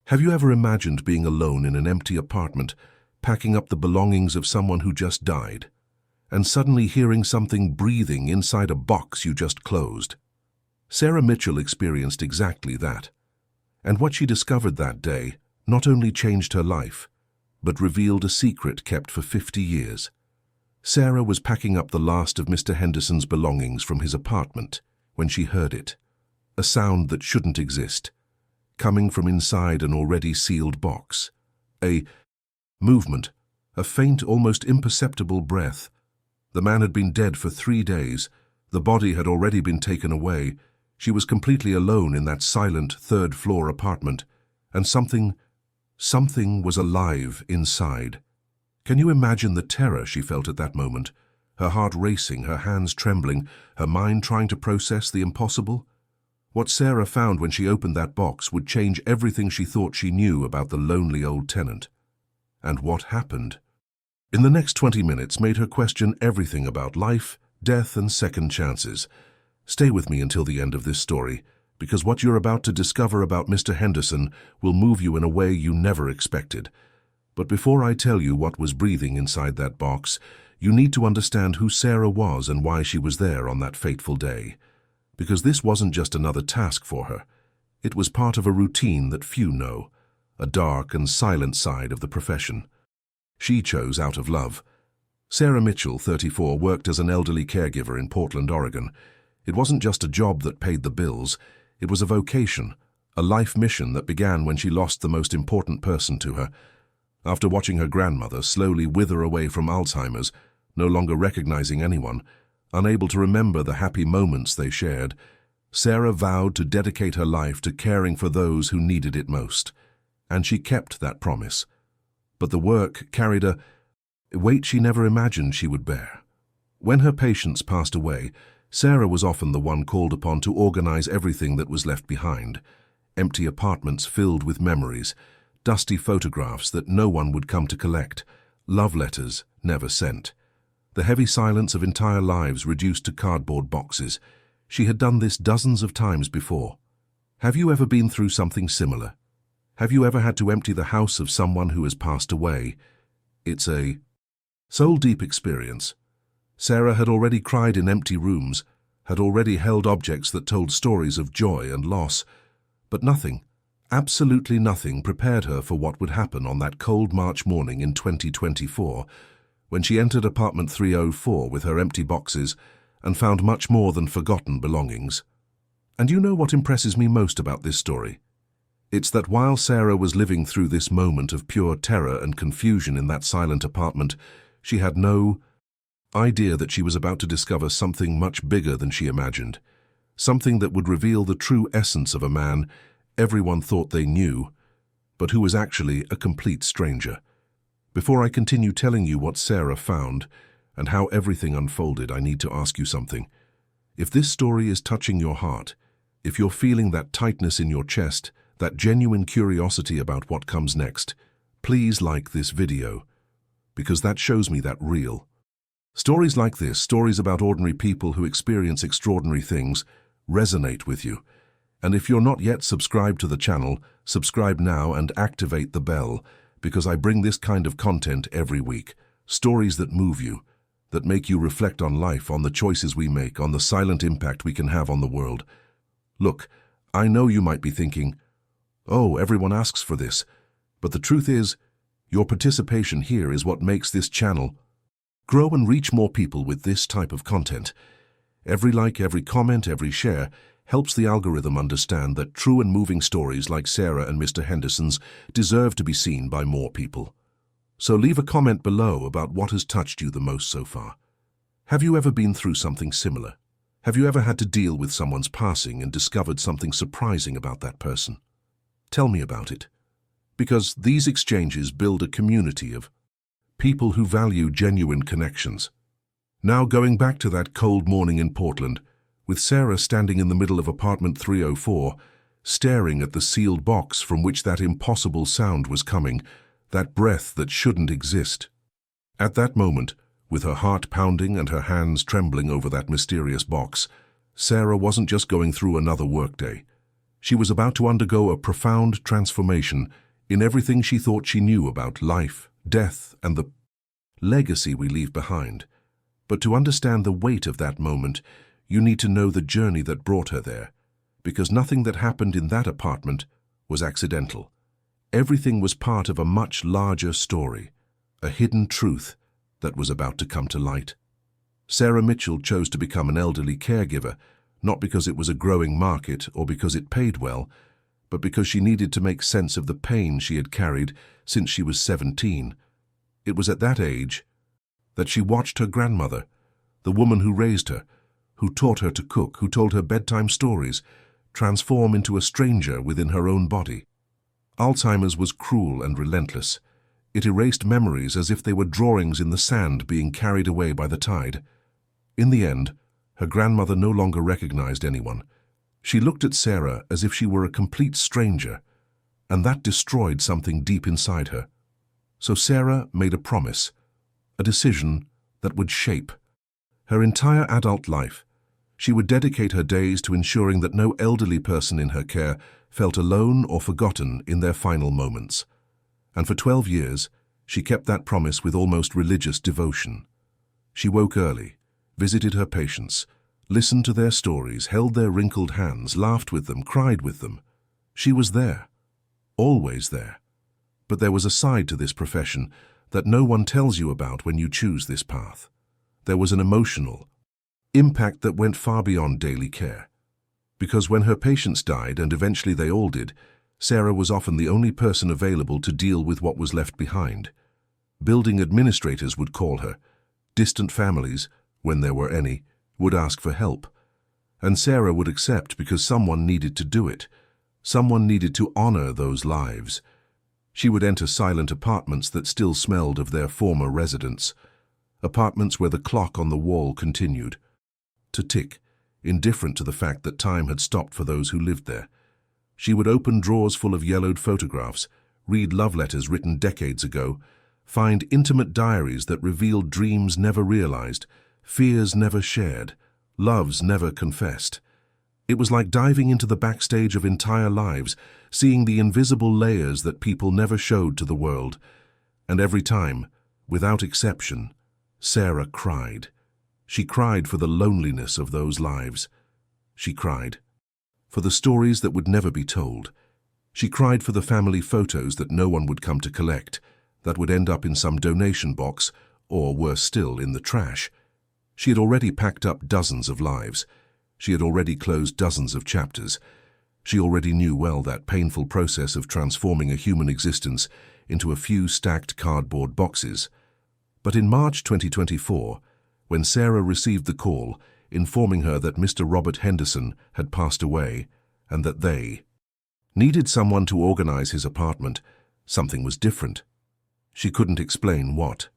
Have you ever imagined being alone in an empty apartment, packing up the belongings of someone who just died, and suddenly hearing something breathing inside a box you just closed? Sarah Mitchell experienced exactly that. And what she discovered that day not only changed her life, but revealed a secret kept for 50 years. Sarah was packing up the last of Mr. Henderson's belongings from his apartment when she heard it, a sound that shouldn't exist, coming from inside an already sealed box. A movement, a faint, almost imperceptible breath. The man had been dead for 3 days. The body had already been taken away. She was completely alone in that silent third-floor apartment, and something was alive inside. Can you imagine the terror she felt at that moment? Her heart racing, her hands trembling, her mind trying to process the impossible? What Sarah found when she opened that box would change everything she thought she knew about the lonely old tenant. And what happened in the next 20 minutes made her question everything about life, death, and second chances. Stay with me until the end of this story, because what you're about to discover about Mr. Henderson will move you in a way you never expected. But before I tell you what was breathing inside that box, you need to understand who Sarah was and why she was there on that fateful day. Because this wasn't just another task for her. It was part of a routine that few know, a dark and silent side of the profession. She chose out of love. Sarah Mitchell, 34, worked as an elderly caregiver in Portland, Oregon. It wasn't just a job that paid the bills. It was a vocation, a life mission that began when she lost the most important person to her. After watching her grandmother slowly wither away from Alzheimer's, no longer recognizing anyone, unable to remember the happy moments they shared, Sarah vowed to dedicate her life to caring for those who needed it most. And she kept that promise. But the work carried a weight she never imagined she would bear. When her patients passed away, Sarah was often the one called upon to organize everything that was left behind. Empty apartments filled with memories, dusty photographs that no one would come to collect, love letters never sent. The heavy silence of entire lives reduced to cardboard boxes. She had done this dozens of times before. Have you ever been through something similar? Have you ever had to empty the house of someone who has passed away? It's a soul-deep experience. Sarah had already cried in empty rooms, had already held objects that told stories of joy and loss, but nothing, absolutely nothing, prepared her for what would happen on that cold March morning in 2024, when she entered apartment 304 with her empty boxes and found much more than forgotten belongings. And you know what impresses me most about this story? It's that while Sarah was living through this moment of pure terror and confusion in that silent apartment, she had no idea that she was about to discover something much bigger than she imagined, something that would reveal the true essence of a man everyone thought they knew, but who was actually a complete stranger. Before I continue telling you what Sarah found and how everything unfolded, I need to ask you something. If this story is touching your heart, if you're feeling that tightness in your chest, that genuine curiosity about what comes next, please like this video, because that shows me that real. Stories like this, stories about ordinary people who experience extraordinary things, resonate with you. And if you're not yet subscribed to the channel, subscribe now and activate the bell, because I bring this kind of content every week. Stories that move you, that make you reflect on life, on the choices we make, on the silent impact we can have on the world. Look, I know you might be thinking, oh, everyone asks for this, but the truth is, your participation here is what makes this channel grow and reach more people with this type of content. Every like, every comment, every share helps the algorithm understand that true and moving stories like Sarah and Mr. Henderson's deserve to be seen by more people. So leave a comment below about what has touched you the most so far. Have you ever been through something similar? Have you ever had to deal with someone's passing and discovered something surprising about that person? Tell me about it. Because these exchanges build a community of people who value genuine connections. Now going back to that cold morning in Portland, with Sarah standing in the middle of apartment 304, staring at the sealed box from which that impossible sound was coming, that breath that shouldn't exist. At that moment, with her heart pounding and her hands trembling over that mysterious box, Sarah wasn't just going through another workday. She was about to undergo a profound transformation in everything she thought she knew about life, death, and the legacy we leave behind. But to understand the weight of that moment, you need to know the journey that brought her there, because nothing that happened in that apartment was accidental. Everything was part of a much larger story, a hidden truth that was about to come to light. Sarah Mitchell chose to become an elderly caregiver, not because it was a growing market or because it paid well, but because she needed to make sense of the pain she had carried since she was 17. It was at that age that she watched her grandmother, the woman who raised her, who taught her to cook, who told her bedtime stories, transform into a stranger within her own body. Alzheimer's was cruel and relentless. It erased memories as if they were drawings in the sand being carried away by the tide. In the end, her grandmother no longer recognized anyone. She looked at Sarah as if she were a complete stranger, and that destroyed something deep inside her. So Sarah made a promise, a decision that would shape her entire adult life. She would dedicate her days to ensuring that no elderly person in her care felt alone or forgotten in their final moments. And for 12 years, she kept that promise with almost religious devotion. She woke early, visited her patients, listened to their stories, held their wrinkled hands, laughed with them, cried with them. She was there, always there. But there was a side to this profession that no one tells you about when you choose this path. There was an emotional impact that went far beyond daily care. Because when her patients died, and eventually they all did, Sarah was often the only person available to deal with what was left behind. Building administrators would call her. Distant families, when there were any, would ask for help. And Sarah would accept because someone needed to do it. Someone needed to honor those lives. She would enter silent apartments that still smelled of their former residents. Apartments where the clock on the wall continued to tick, indifferent to the fact that time had stopped for those who lived there. She would open drawers full of yellowed photographs, read love letters written decades ago, find intimate diaries that revealed dreams never realized, fears never shared, loves never confessed. It was like diving into the backstage of entire lives, seeing the invisible layers that people never showed to the world. And every time, without exception, Sarah cried. She cried for the loneliness of those lives. She cried for the stories that would never be told. She cried for the family photos that no one would come to collect, that would end up in some donation box, or worse still, in the trash. She had already packed up dozens of lives. She had already closed dozens of chapters. She already knew well that painful process of transforming a human existence into a few stacked cardboard boxes. But in March 2024, when Sarah received the call informing her that Mr. Robert Henderson had passed away and that they needed someone to organize his apartment, something was different. She couldn't explain what.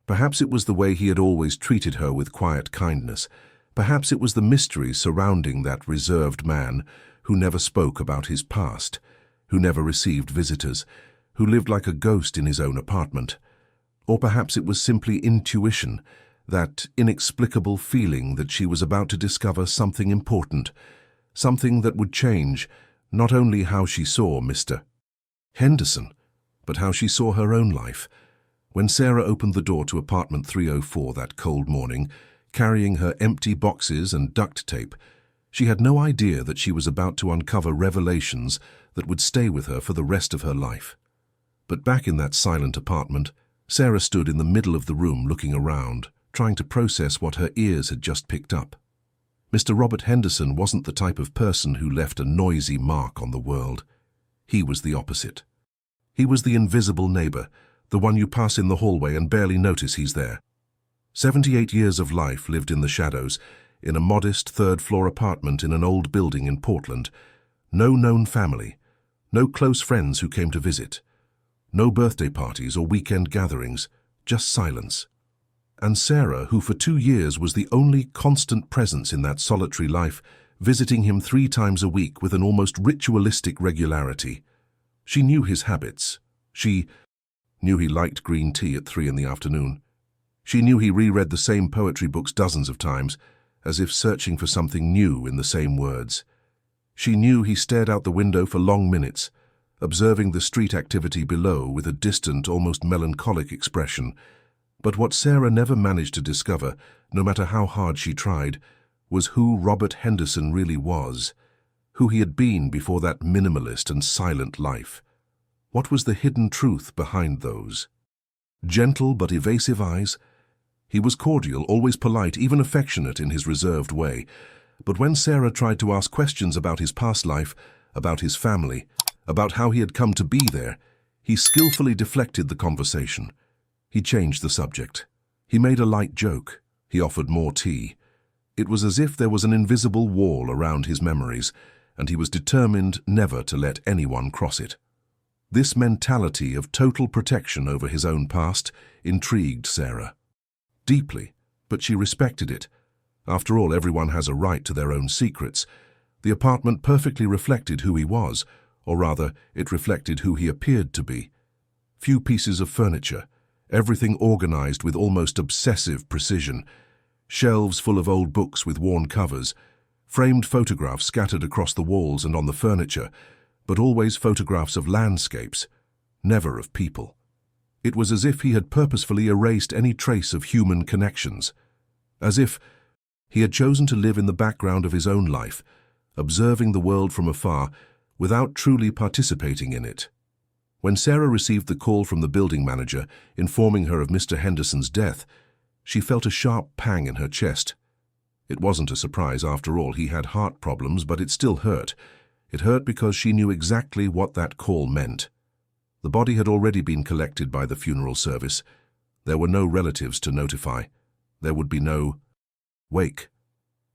Perhaps it was the way he had always treated her with quiet kindness. Perhaps it was the mystery surrounding that reserved man who never spoke about his past, who never received visitors, who lived like a ghost in his own apartment. Or perhaps it was simply intuition, that inexplicable feeling that she was about to discover something important, something that would change not only how she saw Mr. Henderson, but how she saw her own life. When Sarah opened the door to apartment 304 that cold morning, carrying her empty boxes and duct tape, she had no idea that she was about to uncover revelations that would stay with her for the rest of her life. But back in that silent apartment, Sarah stood in the middle of the room looking around, trying to process what her ears had just picked up. Mr. Robert Henderson wasn't the type of person who left a noisy mark on the world. He was the opposite. He was the invisible neighbor, the one you pass in the hallway and barely notice he's there. 78 years of life lived in the shadows, in a modest third-floor apartment in an old building in Portland. No known family, no close friends who came to visit, no birthday parties or weekend gatherings, just silence. And Sarah, who for 2 years was the only constant presence in that solitary life, visiting him 3 times a week with an almost ritualistic regularity. She knew his habits. She knew he liked green tea at 3 in the afternoon. She knew he reread the same poetry books dozens of times, as if searching for something new in the same words. She knew he stared out the window for long minutes, observing the street activity below with a distant, almost melancholic expression. But what Sarah never managed to discover, no matter how hard she tried, was who Robert Henderson really was, who he had been before that minimalist and silent life. What was the hidden truth behind those gentle but evasive eyes? He was cordial, always polite, even affectionate in his reserved way. But when Sarah tried to ask questions about his past life, about his family, about how he had come to be there, he skillfully deflected the conversation. He changed the subject. He made a light joke. He offered more tea. It was as if there was an invisible wall around his memories, and he was determined never to let anyone cross it. This mentality of total protection over his own past intrigued Sarah deeply, but she respected it. After all, everyone has a right to their own secrets. The apartment perfectly reflected who he was, or rather, it reflected who he appeared to be. Few pieces of furniture, everything organized with almost obsessive precision, shelves full of old books with worn covers, framed photographs scattered across the walls and on the furniture, but always photographs of landscapes, never of people. It was as if he had purposefully erased any trace of human connections, as if he had chosen to live in the background of his own life, observing the world from afar without truly participating in it. When Sarah received the call from the building manager informing her of Mr. Henderson's death, she felt a sharp pang in her chest. It wasn't a surprise after all. He had heart problems, but it still hurt. It hurt because she knew exactly what that call meant. The body had already been collected by the funeral service. There were no relatives to notify. There would be no wake.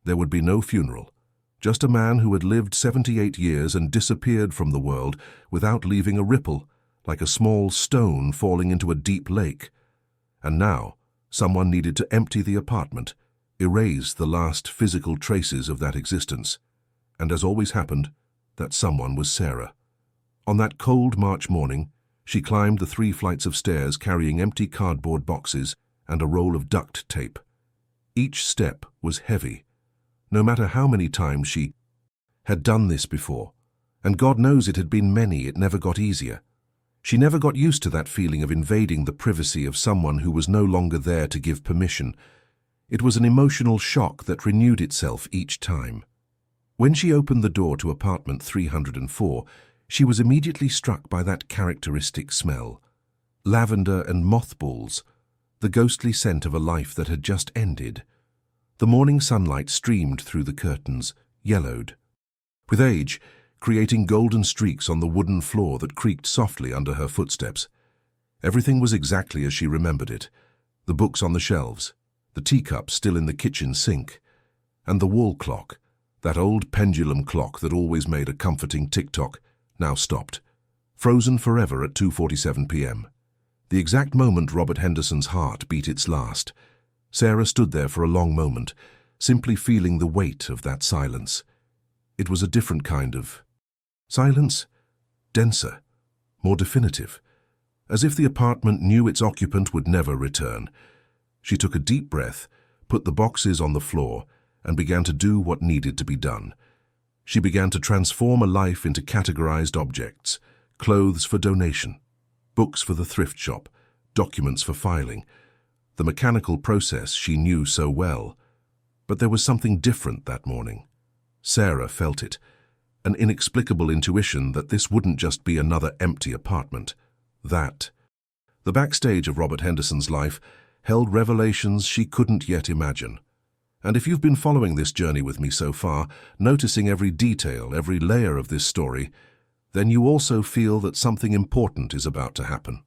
There would be no funeral. Just a man who had lived 78 years and disappeared from the world without leaving a ripple, like a small stone falling into a deep lake. And now, someone needed to empty the apartment, erase the last physical traces of that existence. And as always happened, that someone was Sarah. On that cold March morning, she climbed the 3 flights of stairs carrying empty cardboard boxes and a roll of duct tape. Each step was heavy. No matter how many times she had done this before, and God knows it had been many, it never got easier. She never got used to that feeling of invading the privacy of someone who was no longer there to give permission. It was an emotional shock that renewed itself each time. When she opened the door to apartment 304, she was immediately struck by that characteristic smell. Lavender and mothballs, the ghostly scent of a life that had just ended. The morning sunlight streamed through the curtains, yellowed with age, creating golden streaks on the wooden floor that creaked softly under her footsteps. Everything was exactly as she remembered it. The books on the shelves, the teacups still in the kitchen sink, and the wall clock, that old pendulum clock that always made a comforting tick-tock, now stopped, frozen forever at 2:47 p.m. The exact moment Robert Henderson's heart beat its last. Sarah stood there for a long moment, simply feeling the weight of that silence. It was a different kind of silence, denser, more definitive, as if the apartment knew its occupant would never return. She took a deep breath, put the boxes on the floor, and began to do what needed to be done. She began to transform a life into categorized objects: clothes for donation, books for the thrift shop, documents for filing. The mechanical process she knew so well. But there was something different that morning. Sarah felt it, an inexplicable intuition that this wouldn't just be another empty apartment. That the backstage of Robert Henderson's life held revelations she couldn't yet imagine. And if you've been following this journey with me so far, noticing every detail, every layer of this story, then you also feel that something important is about to happen.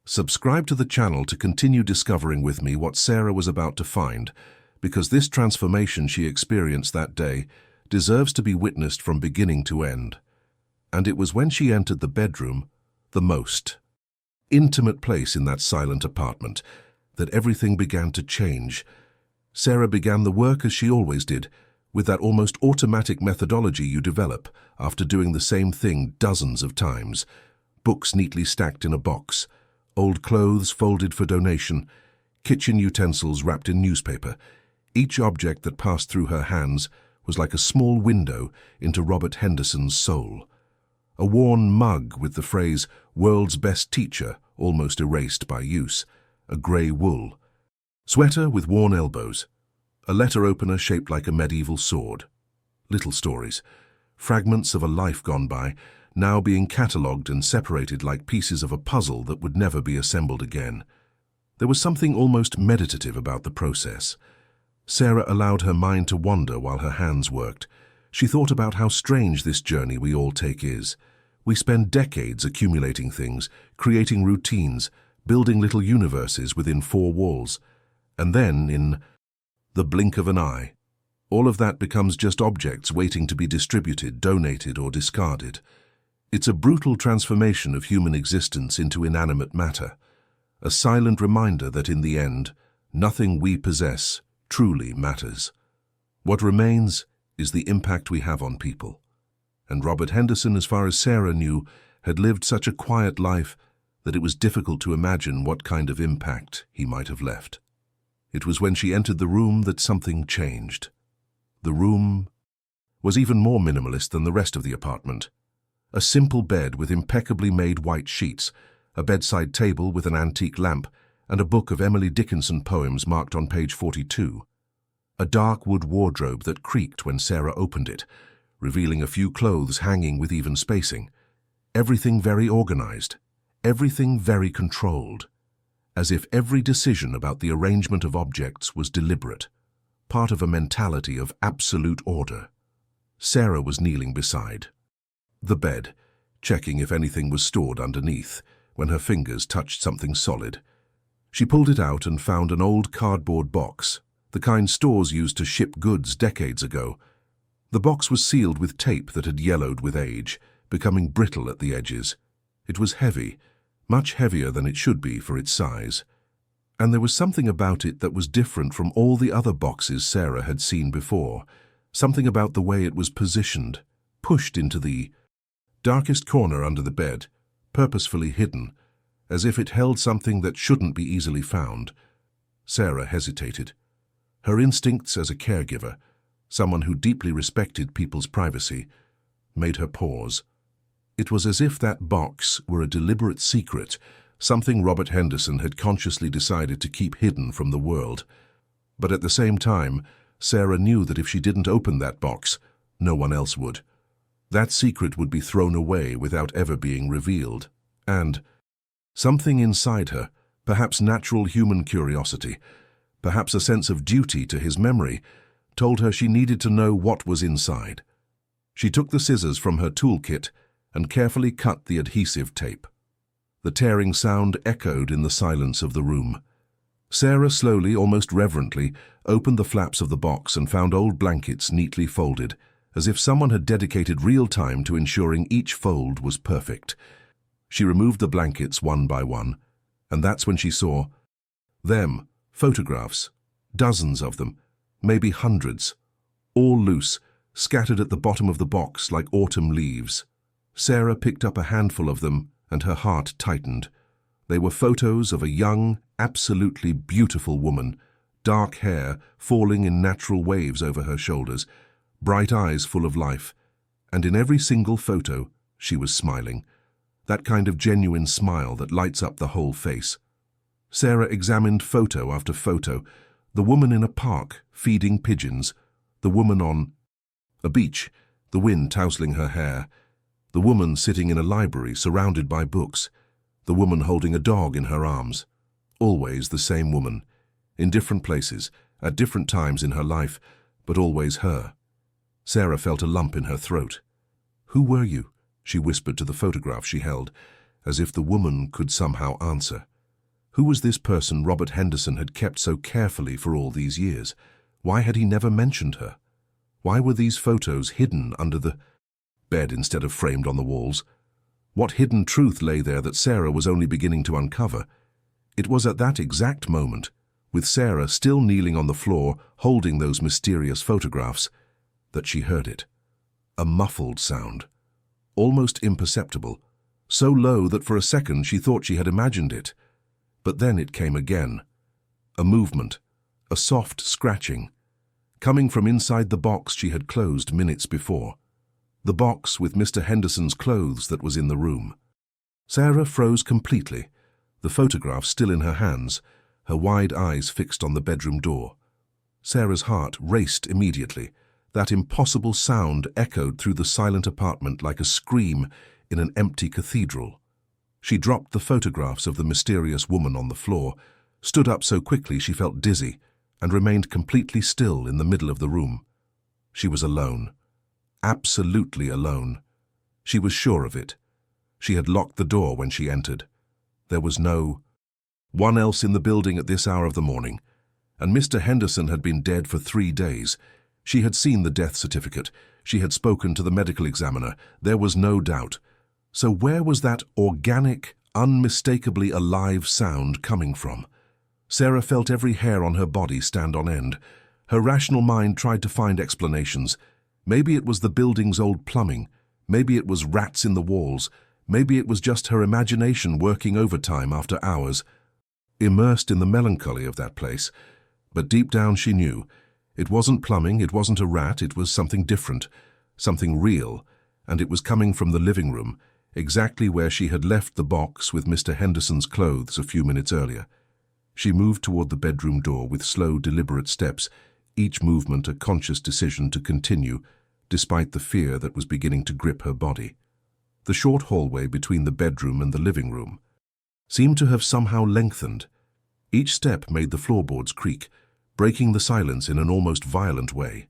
Subscribe to the channel to continue discovering with me what Sarah was about to find, because this transformation she experienced that day deserves to be witnessed from beginning to end. And it was when she entered the bedroom, the most intimate place in that silent apartment, that everything began to change. Sarah began the work as she always did, with that almost automatic methodology you develop after doing the same thing dozens of times. Books neatly stacked in a box, old clothes folded for donation, kitchen utensils wrapped in newspaper. Each object that passed through her hands was like a small window into Robert Henderson's soul. A worn mug with the phrase "World's Best Teacher" almost erased by use, a grey wool sweater with worn elbows, a letter opener shaped like a medieval sword. Little stories, fragments of a life gone by, now being catalogued and separated like pieces of a puzzle that would never be assembled again. There was something almost meditative about the process. Sarah allowed her mind to wander while her hands worked. She thought about how strange this journey we all take is. We spend decades accumulating things, creating routines, building little universes within four walls. And then, in the blink of an eye, all of that becomes just objects waiting to be distributed, donated, or discarded. It's a brutal transformation of human existence into inanimate matter, a silent reminder that in the end, nothing we possess truly matters. What remains is the impact we have on people. And Robert Henderson, as far as Sarah knew, had lived such a quiet life that it was difficult to imagine what kind of impact he might have left. It was when she entered the room that something changed. The room was even more minimalist than the rest of the apartment. A simple bed with impeccably made white sheets, a bedside table with an antique lamp, and a book of Emily Dickinson poems marked on page 42. A dark wood wardrobe that creaked when Sarah opened it, revealing a few clothes hanging with even spacing. Everything very organized, everything very controlled, as if every decision about the arrangement of objects was deliberate, part of a mentality of absolute order. Sarah was kneeling beside the bed, checking if anything was stored underneath, when her fingers touched something solid. She pulled it out and found an old cardboard box, the kind stores used to ship goods decades ago. The box was sealed with tape that had yellowed with age, becoming brittle at the edges. It was heavy, much heavier than it should be for its size. And there was something about it that was different from all the other boxes Sarah had seen before, something about the way it was positioned, pushed into the darkest corner under the bed, purposefully hidden, as if it held something that shouldn't be easily found. Sarah hesitated. Her instincts as a caregiver, someone who deeply respected people's privacy, made her pause. It was as if that box were a deliberate secret, something Robert Henderson had consciously decided to keep hidden from the world. But at the same time, Sarah knew that if she didn't open that box, no one else would. That secret would be thrown away without ever being revealed. And something inside her, perhaps natural human curiosity, perhaps a sense of duty to his memory, told her she needed to know what was inside. She took the scissors from her toolkit and carefully cut the adhesive tape. The tearing sound echoed in the silence of the room. Sarah slowly, almost reverently, opened the flaps of the box and found old blankets neatly folded, as if someone had dedicated real time to ensuring each fold was perfect. She removed the blankets one by one, and that's when she saw them, photographs, dozens of them, maybe hundreds, all loose, scattered at the bottom of the box like autumn leaves. Sarah picked up a handful of them, and her heart tightened. They were photos of a young, absolutely beautiful woman, dark hair falling in natural waves over her shoulders, bright eyes full of life, and in every single photo she was smiling, that kind of genuine smile that lights up the whole face. Sarah examined photo after photo, the woman in a park feeding pigeons, the woman on a beach, the wind tousling her hair, the woman sitting in a library surrounded by books, the woman holding a dog in her arms. Always the same woman, in different places, at different times in her life, but always her. Sarah felt a lump in her throat. "Who were you?" she whispered to the photograph she held, as if the woman could somehow answer. Who was this person Robert Henderson had kept so carefully for all these years? Why had he never mentioned her? Why were these photos hidden under the bed instead of framed on the walls? What hidden truth lay there that Sarah was only beginning to uncover? It was at that exact moment, with Sarah still kneeling on the floor, holding those mysterious photographs, that she heard it. A muffled sound, almost imperceptible, so low that for a second she thought she had imagined it. But then it came again. A movement, a soft scratching, coming from inside the box she had closed minutes before. The box with Mr. Henderson's clothes that was in the room. Sarah froze completely, the photograph still in her hands, her wide eyes fixed on the bedroom door. Sarah's heart raced immediately. That impossible sound echoed through the silent apartment like a scream in an empty cathedral. She dropped the photographs of the mysterious woman on the floor, stood up so quickly she felt dizzy, and remained completely still in the middle of the room. She was alone. Absolutely alone. She was sure of it. She had locked the door when she entered. There was no one else in the building at this hour of the morning, and Mr. Henderson had been dead for 3 days. She had seen the death certificate. She had spoken to the medical examiner. There was no doubt. So where was that organic, unmistakably alive sound coming from? Sarah felt every hair on her body stand on end. Her rational mind tried to find explanations. Maybe it was the building's old plumbing. Maybe it was rats in the walls. Maybe it was just her imagination working overtime after hours, immersed in the melancholy of that place. But deep down she knew. It wasn't plumbing, it wasn't a rat, it was something different, something real, and it was coming from the living room, exactly where she had left the box with Mr. Henderson's clothes a few minutes earlier. She moved toward the bedroom door with slow, deliberate steps, each movement a conscious decision to continue, despite the fear that was beginning to grip her body. The short hallway between the bedroom and the living room seemed to have somehow lengthened. Each step made the floorboards creak, breaking the silence in an almost violent way.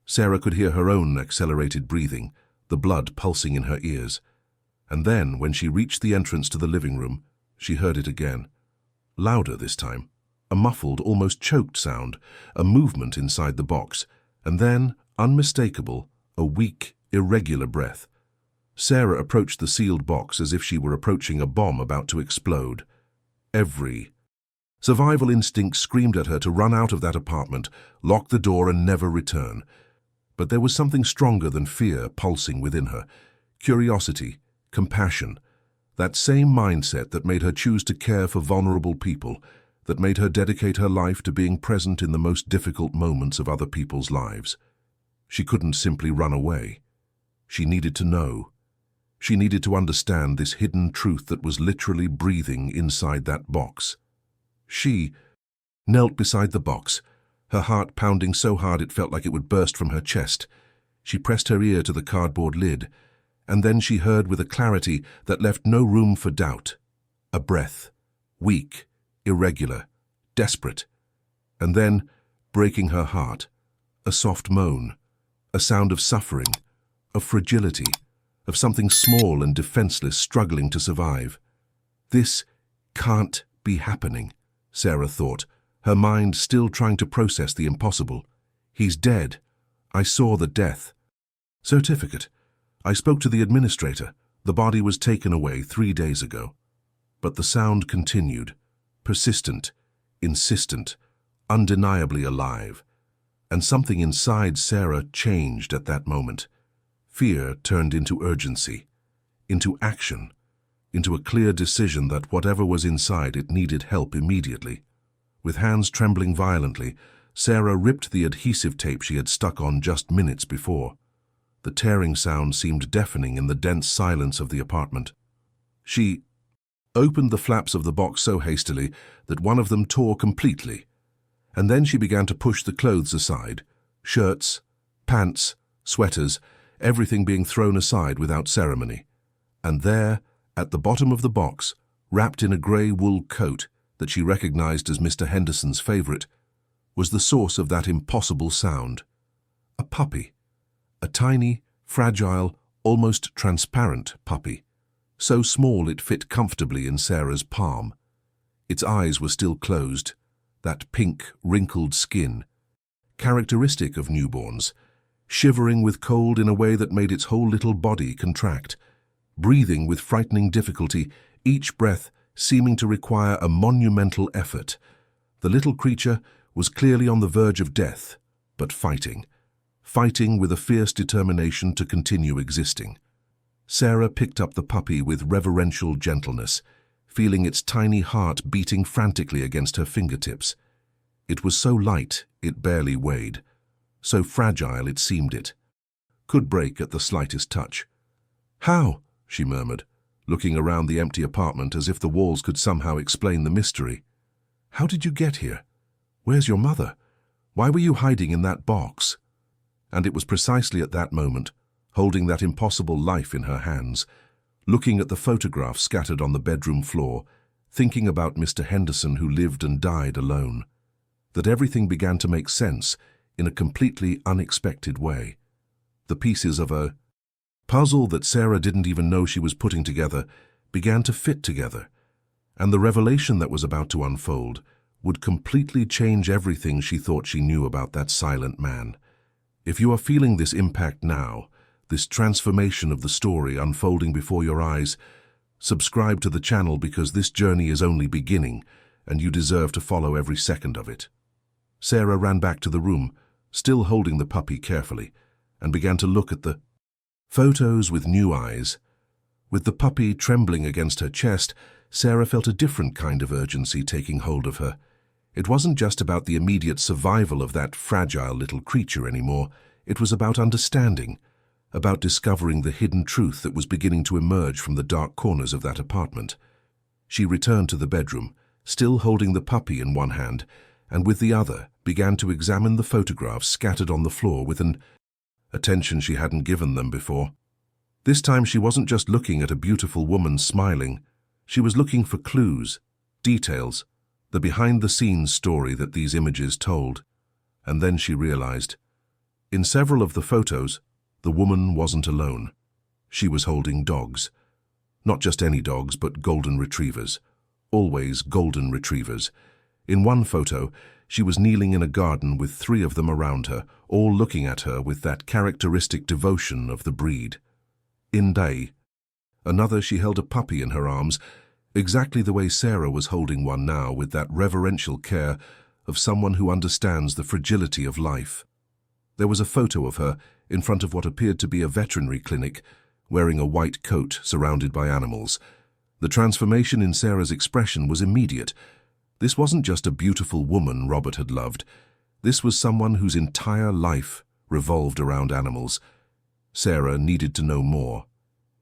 Sarah could hear her own accelerated breathing, the blood pulsing in her ears. And then, when she reached the entrance to the living room, she heard it again. Louder this time, a muffled, almost choked sound, a movement inside the box, and then, unmistakable, a weak, irregular breath. Sarah approached the sealed box as if she were approaching a bomb about to explode. Every survival instinct screamed at her to run out of that apartment, lock the door and never return. But there was something stronger than fear pulsing within her. Curiosity, compassion, that same mindset that made her choose to care for vulnerable people, that made her dedicate her life to being present in the most difficult moments of other people's lives. She couldn't simply run away. She needed to know. She needed to understand this hidden truth that was literally breathing inside that box. She knelt beside the box, her heart pounding so hard it felt like it would burst from her chest. She pressed her ear to the cardboard lid, and then she heard with a clarity that left no room for doubt. A breath, weak, irregular, desperate. And then, breaking her heart, a soft moan, a sound of suffering, of fragility, of something small and defenseless struggling to survive. This can't be happening, Sarah thought, her mind still trying to process the impossible. He's dead. I saw the death certificate. I spoke to the administrator. The body was taken away 3 days ago. But the sound continued, persistent, insistent, undeniably alive. And something inside Sarah changed at that moment. Fear turned into urgency, into action, into a clear decision that whatever was inside it needed help immediately. With hands trembling violently, Sarah ripped the adhesive tape she had stuck on just minutes before. The tearing sound seemed deafening in the dense silence of the apartment. She opened the flaps of the box so hastily that one of them tore completely, and then she began to push the clothes aside, shirts, pants, sweaters, everything being thrown aside without ceremony. And there, at the bottom of the box, wrapped in a grey wool coat that she recognized as Mr. Henderson's favorite, was the source of that impossible sound. A puppy. A tiny, fragile, almost transparent puppy, so small it fit comfortably in Sarah's palm. Its eyes were still closed, that pink, wrinkled skin, characteristic of newborns, shivering with cold in a way that made its whole little body contract, breathing with frightening difficulty, each breath seeming to require a monumental effort. The little creature was clearly on the verge of death, but fighting with a fierce determination to continue existing. Sarah picked up the puppy with reverential gentleness, feeling its tiny heart beating frantically against her fingertips. It was so light it barely weighed, so fragile it seemed it could break at the slightest touch. "How?" she murmured, looking around the empty apartment as if the walls could somehow explain the mystery. "How did you get here? Where's your mother? Why were you hiding in that box?" And it was precisely at that moment, holding that impossible life in her hands, looking at the photographs scattered on the bedroom floor, thinking about Mr. Henderson who lived and died alone, that everything began to make sense in a completely unexpected way. The pieces of a puzzle that Sarah didn't even know she was putting together began to fit together, and the revelation that was about to unfold would completely change everything she thought she knew about that silent man. If you are feeling this impact now, this transformation of the story unfolding before your eyes, subscribe to the channel because this journey is only beginning and you deserve to follow every second of it. Sarah ran back to the room, still holding the puppy carefully, and began to look at the photos with new eyes. With the puppy trembling against her chest, Sarah felt a different kind of urgency taking hold of her. It wasn't just about the immediate survival of that fragile little creature anymore. It was about understanding, about discovering the hidden truth that was beginning to emerge from the dark corners of that apartment. She returned to the bedroom, still holding the puppy in one hand, and with the other began to examine the photographs scattered on the floor with an attention she hadn't given them before. This time she wasn't just looking at a beautiful woman smiling. She was looking for clues, details, the behind-the-scenes story that these images told. And then she realized, in several of the photos, the woman wasn't alone. She was holding dogs. Not just any dogs, but golden retrievers. Always golden retrievers. In one photo, she was kneeling in a garden with 3 of them around her, all looking at her with that characteristic devotion of the breed. In day, another, she held a puppy in her arms, exactly the way Sarah was holding one now, with that reverential care of someone who understands the fragility of life. There was a photo of her in front of what appeared to be a veterinary clinic, wearing a white coat surrounded by animals. The transformation in Sarah's expression was immediate. This wasn't just a beautiful woman Robert had loved. This was someone whose entire life revolved around animals. Sarah needed to know more.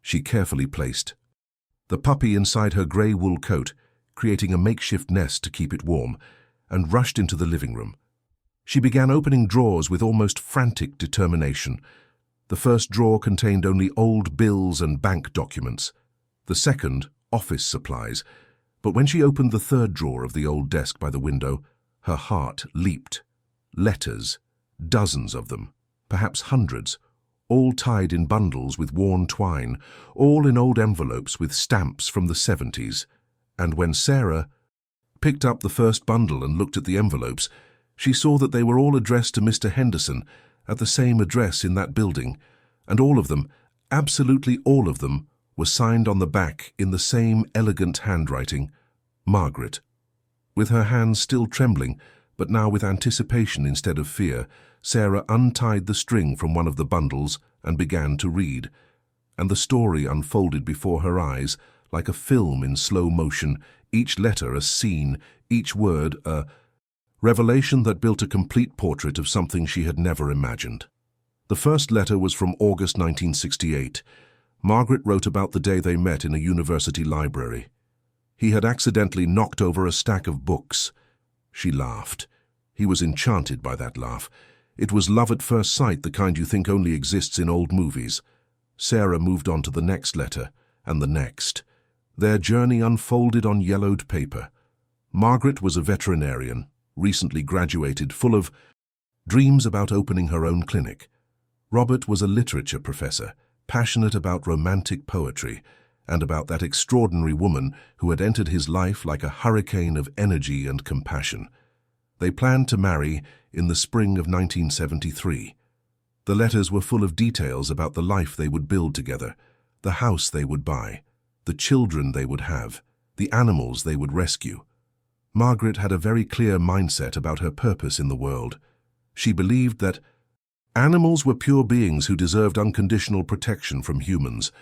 She carefully placed the puppy inside her grey wool coat, creating a makeshift nest to keep it warm, and rushed into the living room. She began opening drawers with almost frantic determination. The first drawer contained only old bills and bank documents. The second, office supplies. But when she opened the third drawer of the old desk by the window, her heart leaped. Letters, dozens of them, perhaps hundreds, all tied in bundles with worn twine, all in old envelopes with stamps from the 70s. And when Sarah picked up the first bundle and looked at the envelopes, she saw that they were all addressed to Mr. Henderson at the same address in that building, and all of them, absolutely all of them, were signed on the back in the same elegant handwriting, Margaret. With her hands still trembling, but now with anticipation instead of fear, Sarah untied the string from one of the bundles and began to read, and the story unfolded before her eyes like a film in slow motion, each letter a scene, each word a revelation that built a complete portrait of something she had never imagined. The first letter was from August 1968. Margaret wrote about the day they met in a university library. He had accidentally knocked over a stack of books. She laughed. He was enchanted by that laugh. It was love at first sight, the kind you think only exists in old movies. Sarah moved on to the next letter, and the next. Their journey unfolded on yellowed paper. Margaret was a veterinarian, recently graduated, full of dreams about opening her own clinic. Robert was a literature professor, passionate about romantic poetry, and about that extraordinary woman who had entered his life like a hurricane of energy and compassion. They planned to marry in the spring of 1973. The letters were full of details about the life they would build together, the house they would buy, the children they would have, the animals they would rescue. Margaret had a very clear mindset about her purpose in the world. She believed that animals were pure beings who deserved unconditional protection from humans.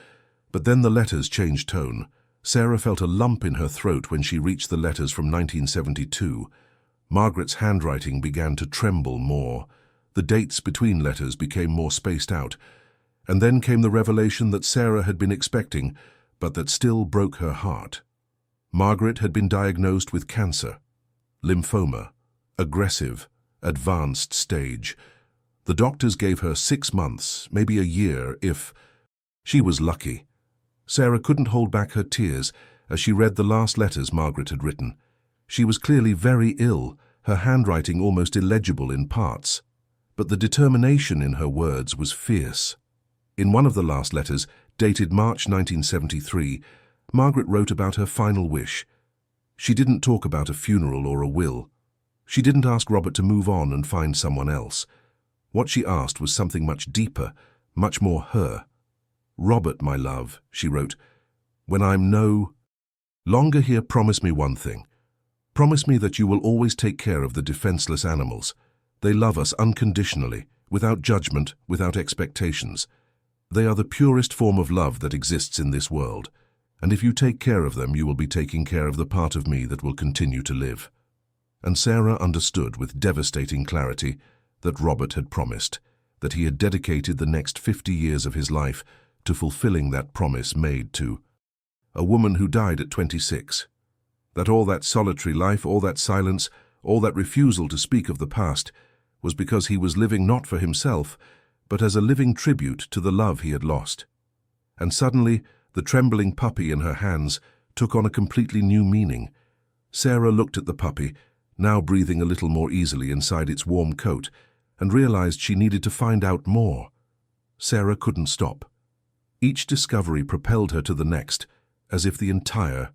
But then the letters changed tone. Sarah felt a lump in her throat when she reached the letters from 1972. Margaret's handwriting began to tremble more. The dates between letters became more spaced out, and then came the revelation that Sarah had been expecting, but that still broke her heart. Margaret had been diagnosed with cancer, lymphoma, aggressive, advanced stage. The doctors gave her 6 months, maybe a year, if... She was lucky. Sarah couldn't hold back her tears as she read the last letters Margaret had written. She was clearly very ill, her handwriting almost illegible in parts. But the determination in her words was fierce. In one of the last letters, dated March 1973, Margaret wrote about her final wish. She didn't talk about a funeral or a will. She didn't ask Robert to move on and find someone else. What she asked was something much deeper, much more her. "Robert, my love," she wrote, "when I'm no longer here, promise me one thing. Promise me that you will always take care of the defenseless animals. They love us unconditionally, without judgment, without expectations. They are the purest form of love that exists in this world. And if you take care of them, you will be taking care of the part of me that will continue to live." And Sarah understood with devastating clarity that Robert had promised, that he had dedicated the next 50 years of his life to fulfilling that promise made to a woman who died at 26. That all that solitary life, all that silence, all that refusal to speak of the past was because he was living not for himself, but as a living tribute to the love he had lost. And suddenly, the trembling puppy in her hands took on a completely new meaning. Sarah looked at the puppy, now breathing a little more easily inside its warm coat, and realized she needed to find out more. Sarah couldn't stop. Each discovery propelled her to the next, as if the entire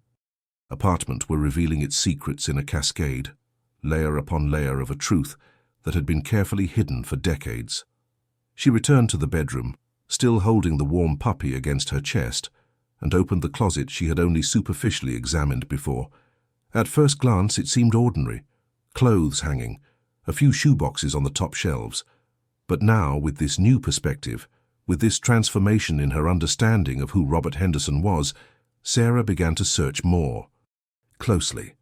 apartment were revealing its secrets in a cascade, layer upon layer of a truth that had been carefully hidden for decades. She returned to the bedroom, still holding the warm puppy against her chest, and opened the closet she had only superficially examined before. At first glance it seemed ordinary, clothes hanging, a few shoeboxes on the top shelves. But now, with this new perspective, with this transformation in her understanding of who Robert Henderson was, Sarah began to search more closely.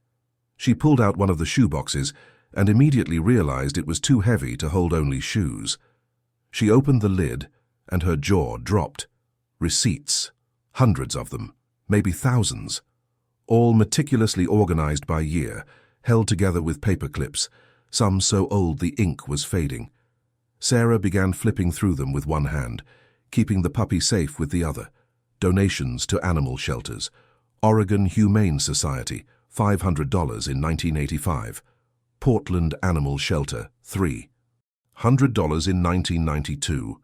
She pulled out one of the shoeboxes and immediately realized it was too heavy to hold only shoes. She opened the lid and her jaw dropped. Receipts, hundreds of them, maybe thousands, all meticulously organized by year, held together with paper clips, some so old the ink was fading. Sarah began flipping through them with one hand, keeping the puppy safe with the other. Donations to animal shelters. Oregon Humane Society, $500 in 1985. Portland Animal Shelter, $300 in 1992.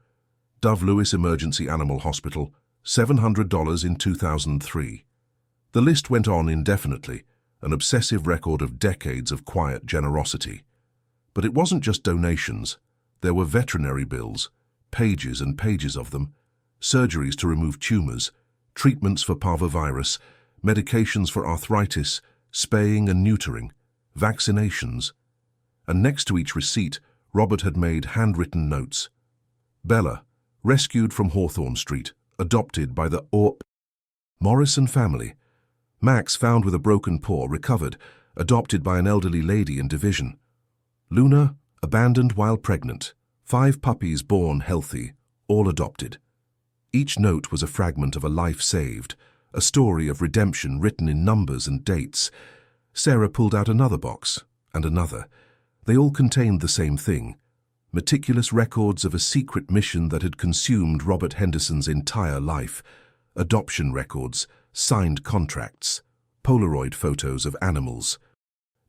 Dove Lewis Emergency Animal Hospital, $700 in 2003. The list went on indefinitely, an obsessive record of decades of quiet generosity. But it wasn't just donations. There were veterinary bills, pages and pages of them, surgeries to remove tumors, treatments for parvovirus, medications for arthritis, spaying and neutering, vaccinations. And next to each receipt, Robert had made handwritten notes. Bella, rescued from Hawthorne Street, adopted by the Morrison family. Max, found with a broken paw, recovered, adopted by an elderly lady in Division. Luna, abandoned while pregnant. 5 puppies born healthy, all adopted. Each note was a fragment of a life saved, a story of redemption written in numbers and dates. Sarah pulled out another box, and another. They all contained the same thing, meticulous records of a secret mission that had consumed Robert Henderson's entire life. Adoption records, signed contracts, Polaroid photos of animals,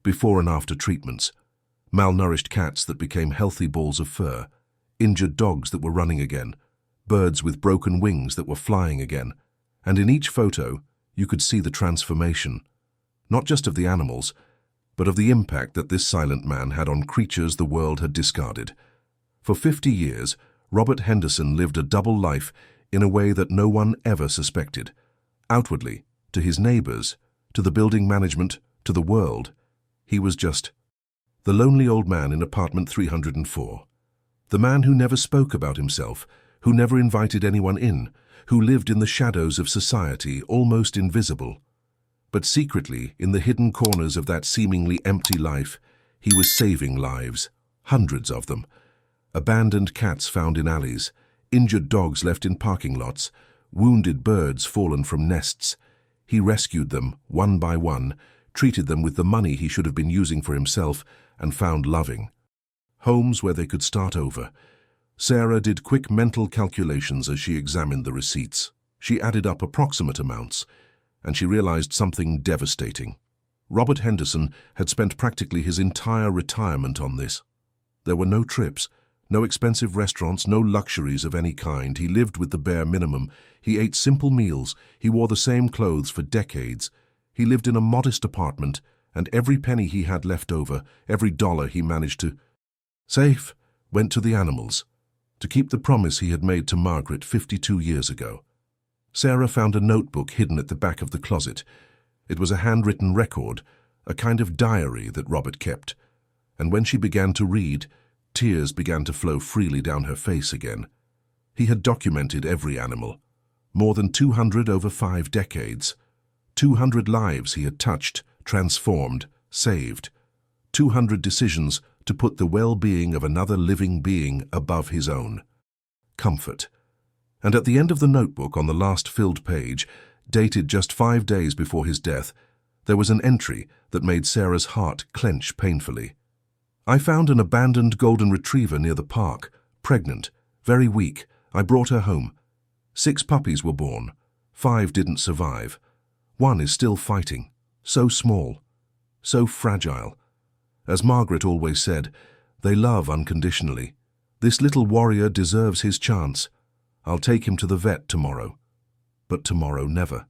before and after treatments, malnourished cats that became healthy balls of fur, injured dogs that were running again, birds with broken wings that were flying again. And in each photo, you could see the transformation, not just of the animals, but of the impact that this silent man had on creatures the world had discarded. For 50 years, Robert Henderson lived a double life in a way that no one ever suspected. Outwardly, to his neighbors, to the building management, to the world, he was just the lonely old man in apartment 304. The man who never spoke about himself, who never invited anyone in, who lived in the shadows of society, almost invisible. But secretly, in the hidden corners of that seemingly empty life, he was saving lives, hundreds of them. Abandoned cats found in alleys, injured dogs left in parking lots, wounded birds fallen from nests. He rescued them, one by one, treated them with the money he should have been using for himself, and found loving homes where they could start over. Sarah did quick mental calculations as she examined the receipts. She added up approximate amounts, and she realized something devastating. Robert Henderson had spent practically his entire retirement on this. There were no trips, no expensive restaurants, no luxuries of any kind. He lived with the bare minimum. He ate simple meals. He wore the same clothes for decades. He lived in a modest apartment, and every penny he had left over, every dollar he managed to save, went to the animals, to keep the promise he had made to Margaret 52 years ago. Sarah found a notebook hidden at the back of the closet. It was a handwritten record, a kind of diary that Robert kept. And when she began to read, tears began to flow freely down her face again. He had documented every animal. More than 200 over 5 decades. 200 lives he had touched, transformed, saved. 200 decisions to put the well-being of another living being above his own. Comfort. And at the end of the notebook, on the last filled page, dated just 5 days before his death, there was an entry that made Sarah's heart clench painfully. I found an abandoned golden retriever near the park, pregnant, very weak. I brought her home. 6 puppies were born. 5 didn't survive. 1 is still fighting. So small, so fragile. As Margaret always said, they love unconditionally. This little warrior deserves his chance. I'll take him to the vet tomorrow. But tomorrow never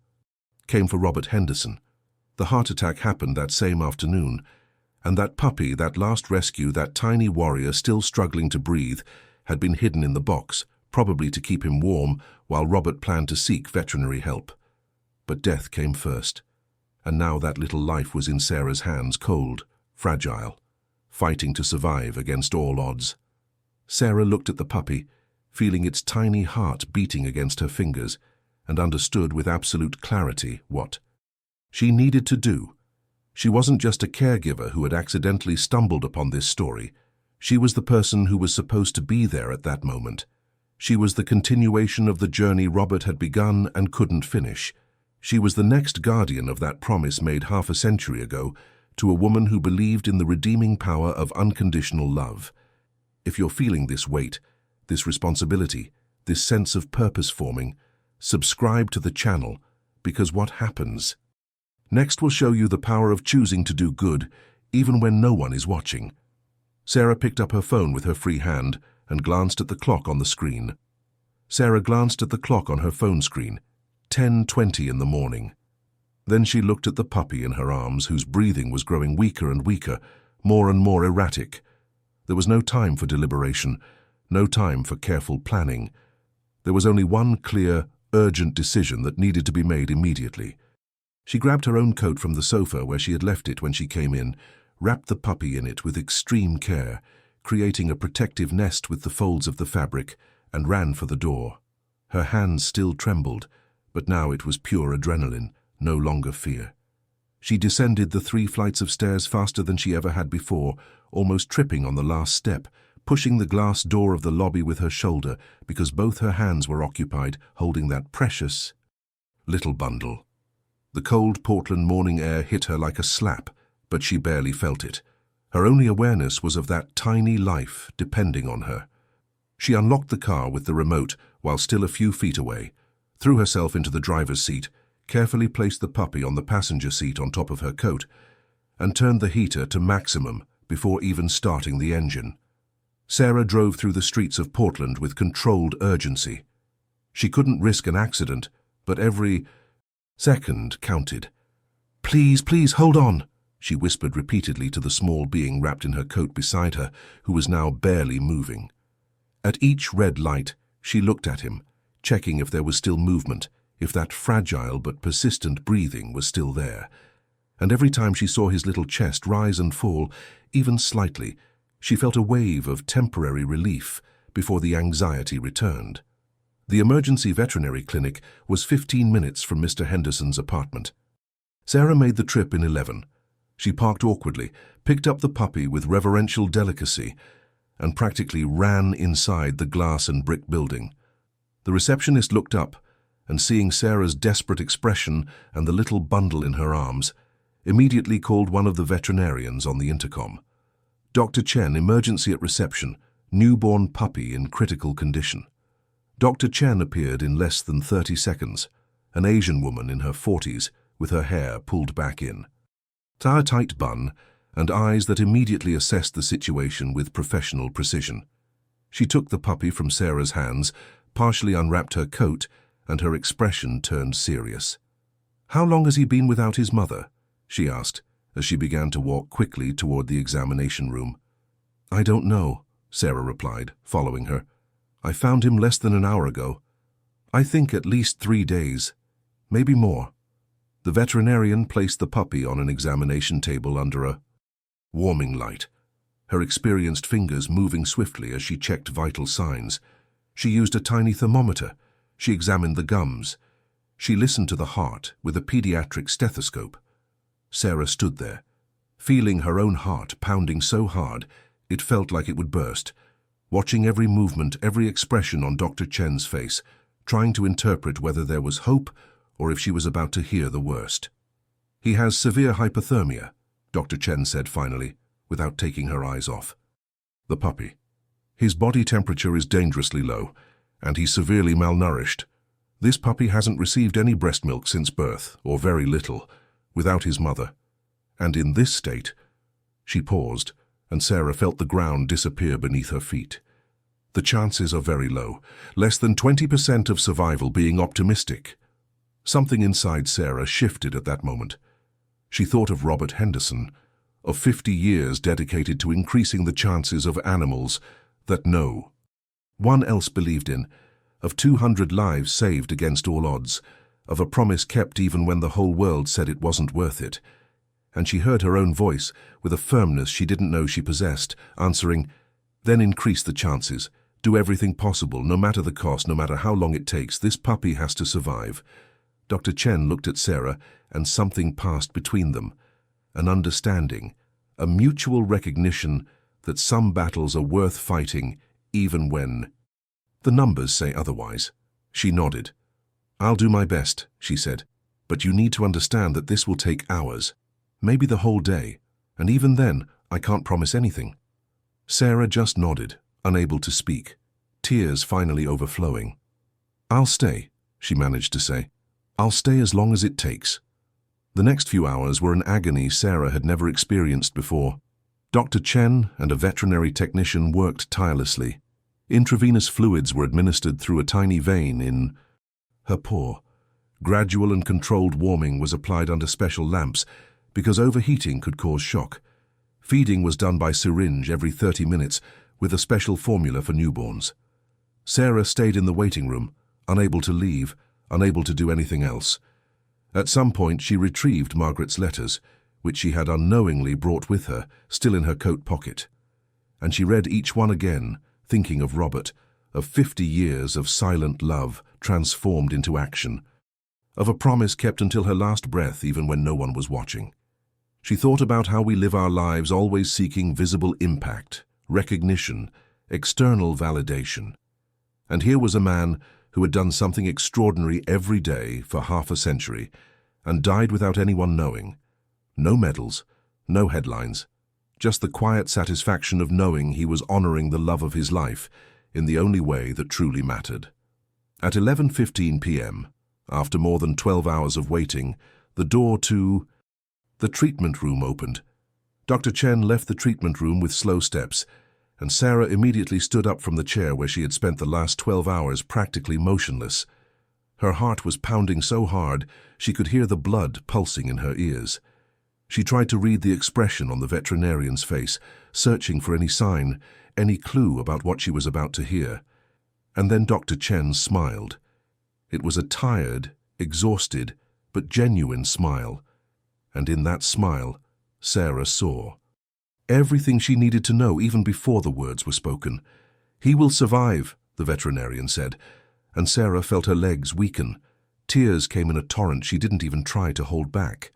came for Robert Henderson. The heart attack happened that same afternoon, and that puppy, that last rescue, that tiny warrior still struggling to breathe, had been hidden in the box, probably to keep him warm while Robert planned to seek veterinary help. But death came first, and now that little life was in Sarah's hands, cold, fragile, fighting to survive against all odds. Sarah looked at the puppy, feeling its tiny heart beating against her fingers, and understood with absolute clarity what she needed to do. She wasn't just a caregiver who had accidentally stumbled upon this story. She was the person who was supposed to be there at that moment. She was the continuation of the journey Robert had begun and couldn't finish. She was the next guardian of that promise made half a century ago to a woman who believed in the redeeming power of unconditional love. If you're feeling this weight, this responsibility, this sense of purpose forming, subscribe to the channel, because what happens next will show you the power of choosing to do good, even when no one is watching. Sarah picked up her phone with her free hand and glanced at the clock on the screen. Sarah glanced at the clock on her phone screen, 10:20 in the morning. Then she looked at the puppy in her arms, whose breathing was growing weaker and weaker, more and more erratic. There was no time for deliberation, no time for careful planning. There was only one clear, urgent decision that needed to be made immediately. She grabbed her own coat from the sofa where she had left it when she came in, wrapped the puppy in it with extreme care, creating a protective nest with the folds of the fabric, and ran for the door. Her hands still trembled, but now it was pure adrenaline, no longer fear. She descended the 3 flights of stairs faster than she ever had before, almost tripping on the last step, pushing the glass door of the lobby with her shoulder because both her hands were occupied holding that precious little bundle. The cold Portland morning air hit her like a slap, but she barely felt it. Her only awareness was of that tiny life depending on her. She unlocked the car with the remote while still a few feet away, threw herself into the driver's seat, carefully placed the puppy on the passenger seat on top of her coat, and turned the heater to maximum before even starting the engine. Sarah drove through the streets of Portland with controlled urgency. She couldn't risk an accident, but every second counted. "Please, please, hold on," she whispered repeatedly to the small being wrapped in her coat beside her, who was now barely moving. At each red light, she looked at him, checking if there was still movement, if that fragile but persistent breathing was still there. And every time she saw his little chest rise and fall, even slightly, she felt a wave of temporary relief before the anxiety returned. The emergency veterinary clinic was 15 minutes from Mr. Henderson's apartment. Sarah made the trip in 11. She parked awkwardly, picked up the puppy with reverential delicacy, and practically ran inside the glass and brick building. The receptionist looked up, and seeing Sarah's desperate expression and the little bundle in her arms, immediately called one of the veterinarians on the intercom. Dr. Chen, emergency at reception, newborn puppy in critical condition. Dr. Chen appeared in less than 30 seconds, an Asian woman in her 40s with her hair pulled back in. A tight bun and eyes that immediately assessed the situation with professional precision. She took the puppy from Sarah's hands, partially unwrapped her coat, and her expression turned serious. "How long has he been without his mother?" she asked, as she began to walk quickly toward the examination room. "I don't know," Sarah replied, following her. "I found him less than an hour ago. I think at least 3 days, maybe more." The veterinarian placed the puppy on an examination table under a warming light, her experienced fingers moving swiftly as she checked vital signs. She used a tiny thermometer. She examined the gums. She listened to the heart with a pediatric stethoscope. Sarah stood there, feeling her own heart pounding so hard it felt like it would burst, watching every movement, every expression on Dr. Chen's face, trying to interpret whether there was hope or if she was about to hear the worst. "He has severe hypothermia," Dr. Chen said finally, without taking her eyes off. "The puppy. His body temperature is dangerously low, and he's severely malnourished. This puppy hasn't received any breast milk since birth, or very little, without his mother. And in this state—" She paused, and Sarah felt the ground disappear beneath her feet. "The chances are very low, less than 20% of survival, being optimistic." Something inside Sarah shifted at that moment. She thought of Robert Henderson, of 50 years dedicated to increasing the chances of animals that no one else believed in, of 200 lives saved against all odds, of a promise kept even when the whole world said it wasn't worth it. And she heard her own voice, with a firmness she didn't know she possessed, answering, "Then increase the chances. Do everything possible, no matter the cost, no matter how long it takes. This puppy has to survive." Dr. Chen looked at Sarah, and something passed between them. An understanding, a mutual recognition that some battles are worth fighting, even when the numbers say otherwise. She nodded. "I'll do my best," she said, "but you need to understand that this will take hours, maybe the whole day, and even then, I can't promise anything." Sarah just nodded, unable to speak, tears finally overflowing. "I'll stay," she managed to say. "I'll stay as long as it takes." The next few hours were an agony Sarah had never experienced before. Dr. Chen and a veterinary technician worked tirelessly. Intravenous fluids were administered through a tiny vein in her paw. Gradual and controlled warming was applied under special lamps because overheating could cause shock. Feeding was done by syringe every 30 minutes with a special formula for newborns. Sarah stayed in the waiting room, unable to leave, unable to do anything else. At some point she retrieved Margaret's letters, which she had unknowingly brought with her, still in her coat pocket. And she read each one again, thinking of Robert, of 50 years of silent love transformed into action, of a promise kept until her last breath even when no one was watching. She thought about how we live our lives always seeking visible impact, recognition, external validation. And here was a man who had done something extraordinary every day for half a century and died without anyone knowing. No medals, no headlines, just the quiet satisfaction of knowing he was honoring the love of his life in the only way that truly mattered. At 11:15 p.m., after more than 12 hours of waiting, the door to the treatment room opened. Dr. Chen left the treatment room with slow steps, and Sarah immediately stood up from the chair where she had spent the last 12 hours practically motionless. Her heart was pounding so hard she could hear the blood pulsing in her ears. She tried to read the expression on the veterinarian's face, searching for any sign, any clue about what she was about to hear. And then Dr. Chen smiled. It was a tired, exhausted, but genuine smile. And in that smile, Sarah saw everything she needed to know even before the words were spoken. "He will survive," the veterinarian said, and Sarah felt her legs weaken. Tears came in a torrent she didn't even try to hold back.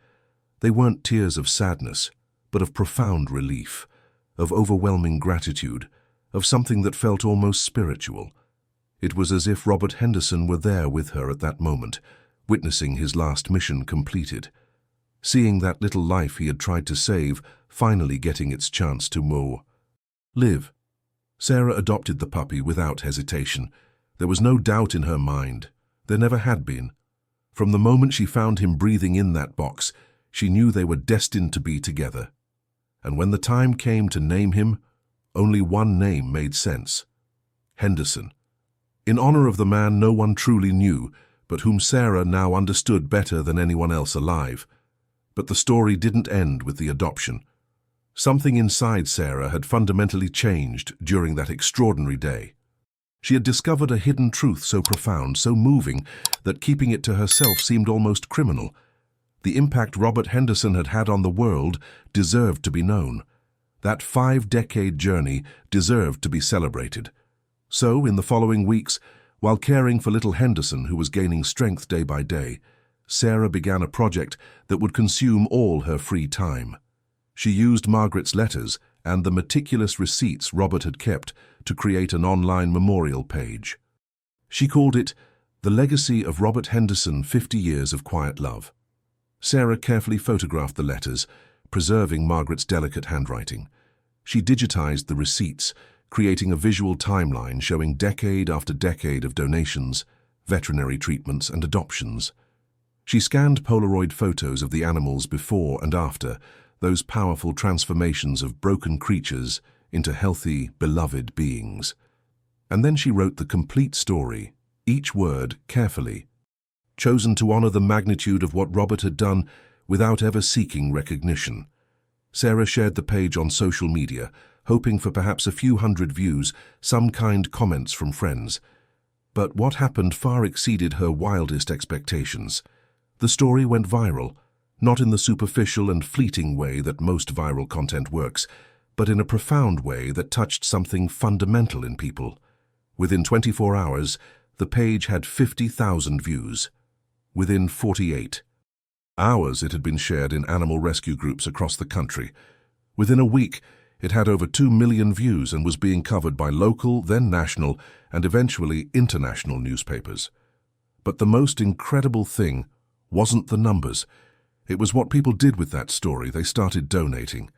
They weren't tears of sadness, but of profound relief, of overwhelming gratitude, of something that felt almost spiritual. It was as if Robert Henderson were there with her at that moment, witnessing his last mission completed, seeing that little life he had tried to save finally getting its chance to live. Sarah adopted the puppy without hesitation. There was no doubt in her mind. There never had been. From the moment she found him breathing in that box, she knew they were destined to be together. And when the time came to name him, only one name made sense: Henderson. In honor of the man no one truly knew, but whom Sarah now understood better than anyone else alive. But the story didn't end with the adoption. Something inside Sarah had fundamentally changed during that extraordinary day. She had discovered a hidden truth so profound, so moving, that keeping it to herself seemed almost criminal. The impact Robert Henderson had had on the world deserved to be known. That 5-decade journey deserved to be celebrated. So, in the following weeks, while caring for little Henderson, who was gaining strength day by day, Sarah began a project that would consume all her free time. She used Margaret's letters and the meticulous receipts Robert had kept to create an online memorial page. She called it The Legacy of Robert Henderson, 50 Years of Quiet Love. Sarah carefully photographed the letters, preserving Margaret's delicate handwriting. She digitized the receipts, creating a visual timeline showing decade after decade of donations, veterinary treatments, and adoptions. She scanned Polaroid photos of the animals before and after, those powerful transformations of broken creatures into healthy, beloved beings. And then she wrote the complete story, each word carefully, chosen to honor the magnitude of what Robert had done without ever seeking recognition. Sarah shared the page on social media, hoping for perhaps a few hundred views, some kind comments from friends. But what happened far exceeded her wildest expectations. The story went viral, not in the superficial and fleeting way that most viral content works, but in a profound way that touched something fundamental in people. Within 24 hours, the page had 50,000 views. Within 48 hours, it had been shared in animal rescue groups across the country. Within a week, it had over 2 million views and was being covered by local, then national, and eventually international newspapers. But the most incredible thing wasn't the numbers. It was what people did with that story. They started donating.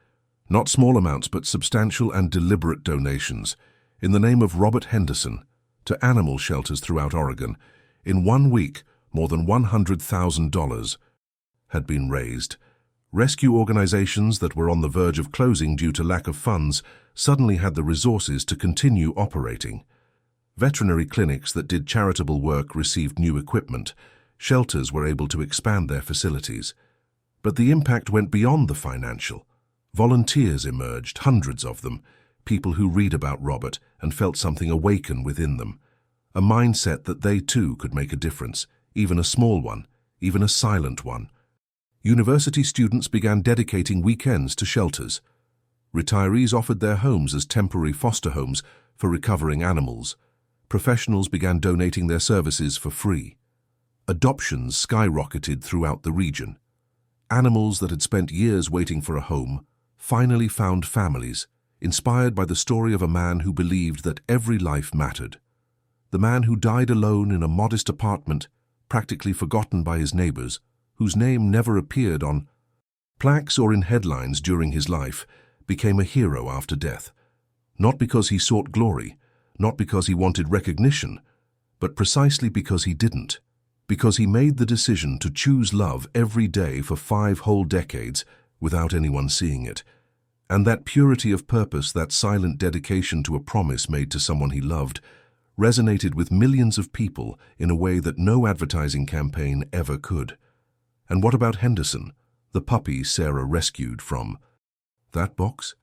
Not small amounts, but substantial and deliberate donations, in the name of Robert Henderson, to animal shelters throughout Oregon. In 1 week, more than $100,000 had been raised. Rescue organizations that were on the verge of closing due to lack of funds suddenly had the resources to continue operating. Veterinary clinics that did charitable work received new equipment. Shelters were able to expand their facilities. But the impact went beyond the financial. Volunteers emerged, hundreds of them, people who read about Robert and felt something awaken within them. A mindset that they too could make a difference, even a small one, even a silent one. University students began dedicating weekends to shelters. Retirees offered their homes as temporary foster homes for recovering animals. Professionals began donating their services for free. Adoptions skyrocketed throughout the region. Animals that had spent years waiting for a home finally found families, inspired by the story of a man who believed that every life mattered. The man who died alone in a modest apartment, practically forgotten by his neighbors, whose name never appeared on plaques or in headlines during his life, became a hero after death. Not because he sought glory, not because he wanted recognition, but precisely because he didn't. Because he made the decision to choose love every day for 5 whole decades without anyone seeing it. And that purity of purpose, that silent dedication to a promise made to someone he loved, resonated with millions of people in a way that no advertising campaign ever could. And what about Henderson, the puppy Sarah rescued from that box?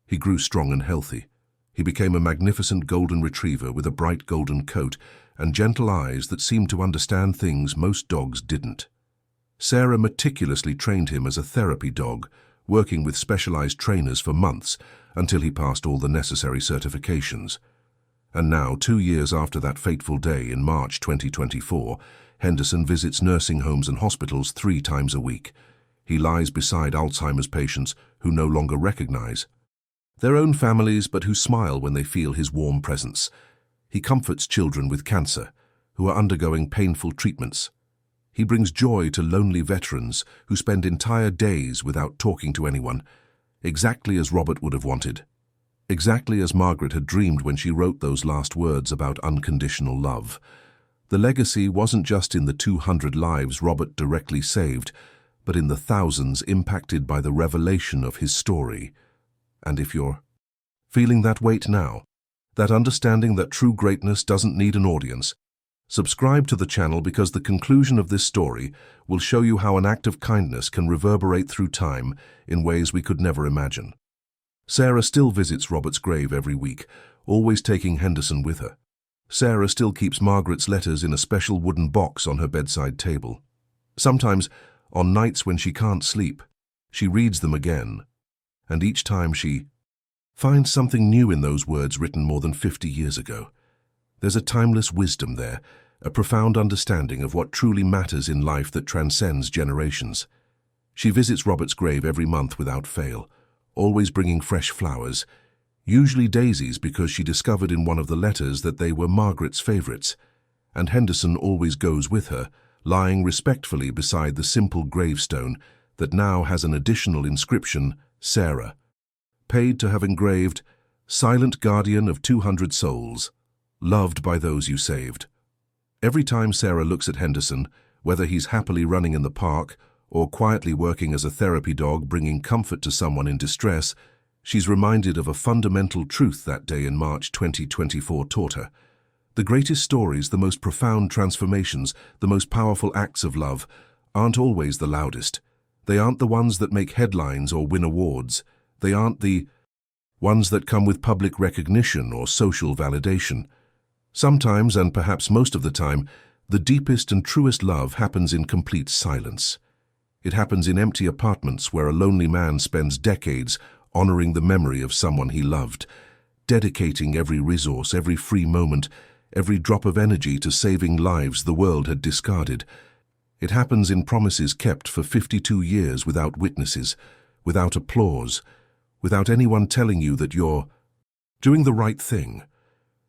He grew strong and healthy. He became a magnificent golden retriever with a bright golden coat and gentle eyes that seemed to understand things most dogs didn't. Sarah meticulously trained him as a therapy dog, working with specialized trainers for months until he passed all the necessary certifications. And now, 2 years after that fateful day in March 2024, Henderson visits nursing homes and hospitals 3 times a week. He lies beside Alzheimer's patients who no longer recognize Their own families, but who smile when they feel his warm presence. He comforts children with cancer, who are undergoing painful treatments. He brings joy to lonely veterans who spend entire days without talking to anyone, exactly as Robert would have wanted. Exactly as Margaret had dreamed when she wrote those last words about unconditional love. The legacy wasn't just in the 200 lives Robert directly saved, but in the thousands impacted by the revelation of his story. And if you're feeling that weight now, that understanding that true greatness doesn't need an audience, subscribe to the channel, because the conclusion of this story will show you how an act of kindness can reverberate through time in ways we could never imagine. Sarah still visits Robert's grave every week, always taking Henderson with her. Sarah still keeps Margaret's letters in a special wooden box on her bedside table. Sometimes, on nights when she can't sleep, she reads them again, and each time she finds something new in those words written more than 50 years ago. There's a timeless wisdom there, a profound understanding of what truly matters in life that transcends generations. She visits Robert's grave every month without fail, always bringing fresh flowers, usually daisies, because she discovered in one of the letters that they were Margaret's favorites, and Henderson always goes with her, lying respectfully beside the simple gravestone that now has an additional inscription, Sarah, paid to have engraved, "Silent guardian of 200 souls, loved by those you saved." Every time Sarah looks at Henderson, whether he's happily running in the park or quietly working as a therapy dog bringing comfort to someone in distress, she's reminded of a fundamental truth that day in March 2024 taught her. The greatest stories, the most profound transformations, the most powerful acts of love aren't always the loudest. They aren't the ones that make headlines or win awards. They aren't the ones that come with public recognition or social validation. Sometimes, and perhaps most of the time, the deepest and truest love happens in complete silence. It happens in empty apartments where a lonely man spends decades honoring the memory of someone he loved, dedicating every resource, every free moment, every drop of energy to saving lives the world had discarded. It happens in promises kept for 52 years without witnesses, without applause, without anyone telling you that you're doing the right thing.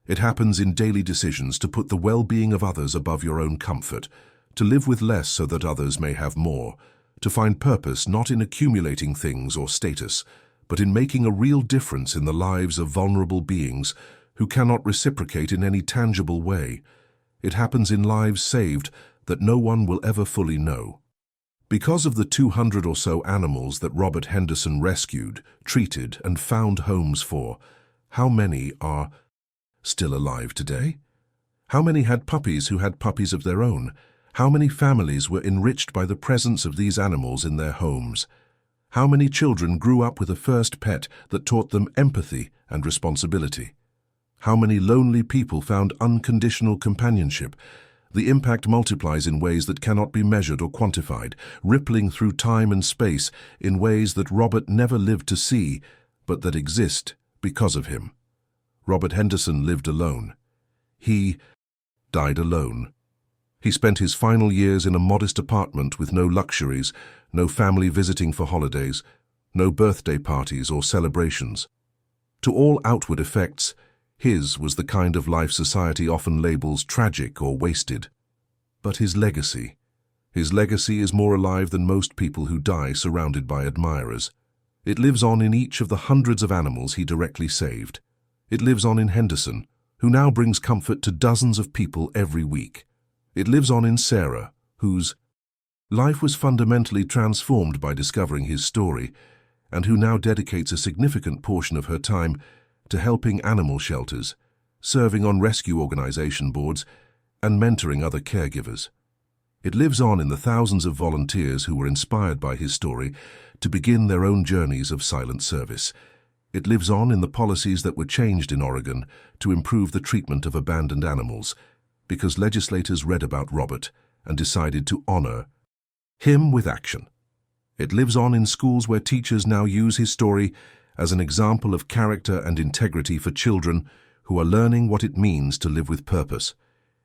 It happens in daily decisions to put the well-being of others above your own comfort, to live with less so that others may have more, to find purpose not in accumulating things or status, but in making a real difference in the lives of vulnerable beings who cannot reciprocate in any tangible way. It happens in lives saved that no one will ever fully know. Because of the 200 or so animals that Robert Henderson rescued, treated, and found homes for, how many are still alive today? How many had puppies who had puppies of their own? How many families were enriched by the presence of these animals in their homes? How many children grew up with a first pet that taught them empathy and responsibility? How many lonely people found unconditional companionship? The impact multiplies in ways that cannot be measured or quantified, rippling through time and space in ways that Robert never lived to see, but that exist because of him. Robert Henderson lived alone. He died alone. He spent his final years in a modest apartment with no luxuries, no family visiting for holidays, no birthday parties or celebrations. To all outward effects, his was the kind of life society often labels tragic or wasted. But his legacy is more alive than most people who die surrounded by admirers. It lives on in each of the hundreds of animals he directly saved. It lives on in Henderson, who now brings comfort to dozens of people every week. It lives on in Sarah, whose life was fundamentally transformed by discovering his story, and who now dedicates a significant portion of her time to helping animal shelters, serving on rescue organization boards, and mentoring other caregivers. It lives on in the thousands of volunteers who were inspired by his story to begin their own journeys of silent service. It lives on in the policies that were changed in Oregon to improve the treatment of abandoned animals, because legislators read about Robert and decided to honor him with action. It lives on in schools where teachers now use his story as an example of character and integrity for children who are learning what it means to live with purpose.